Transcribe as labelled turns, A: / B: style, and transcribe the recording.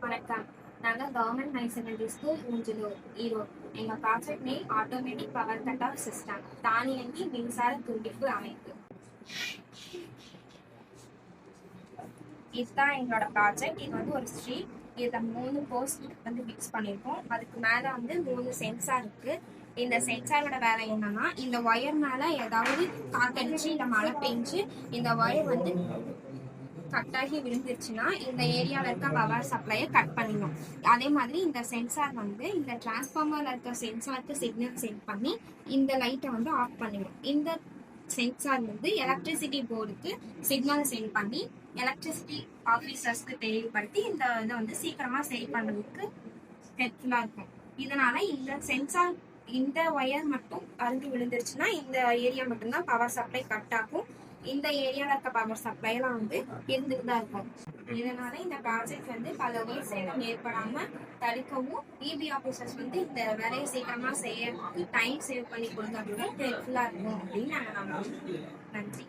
A: வணக்கம். நாங்க government higher secondary school Unjalur, Erode. எங்க project name automatic power cut off system, தானியங்கி மின்சார துண்டிப்பு அமைப்பு. இதுதான் எங்களோட ப்ராஜெக்ட். இது வந்து ஒரு ஸ்ட்ரீட். இதில் 3 போஸ்ட் வந்து ஃபிக்ஸ் பண்ணியிருக்கோம். அதுக்கு மேலே வந்து 3 சென்சார் இருக்கு. இந்த சென்சாரோட வேலை என்னன்னா, இந்த ஒயர் மேலே ஏதாவது காத்தடிச்சு இல்லை மழை பெஞ்சு இந்த ஒயர் வந்து கட் ஆகி விழுந்துருச்சுன்னா இந்த ஏரியாவில் இருக்க பவர் சப்ளையை கட் பண்ணிடும். அதே மாதிரி இந்த சென்சார் வந்து இந்த டிரான்ஸ்ஃபார்மரில் இருக்க சென்சாருக்கு சிக்னல் சென்ட் பண்ணி இந்த லைட்டை வந்து ஆஃப் பண்ணிடும். இந்த சென்சார் வந்து எலக்ட்ரிசிட்டி போர்டுக்கு சிக்னல் சென்ட் பண்ணி எலக்ட்ரிசிட்டி ஆஃபீஸர்ஸ்க்கு தெரியப்படுத்தி இந்த இதை வந்து சீக்கிரமாக சரி பண்ணுறதுக்கு ஹெல்ப்ஃபுல்லாக இருக்கும். இதனால இந்த சென்சார் இந்த ஒயர் மட்டும் அறுந்து விழுந்துருச்சுன்னா இந்த ஏரியா மட்டும்தான் பவர் சப்ளை கட் ஆகும். இந்த ஏரியாவில் இருக்க பவர் சப்ளைலாம் வந்து இருந்துட்டு தான் இருக்கும். இதனால இந்த ப்ராஜெக்ட் வந்து பல உயிர் சேதம் ஏற்படாம தடுக்கவும் இபி ஆஃபீஸர்ஸ் வந்து இந்த வேலையை சீக்கிரமா செய்யறதுக்கு டைம் சேவ் பண்ணி கொடுக்கறதுக்கு ஹெல்ப்ஃபுல்லா இருக்கும் அப்படின்னு நாங்கள் நம்புறோம். நன்றி.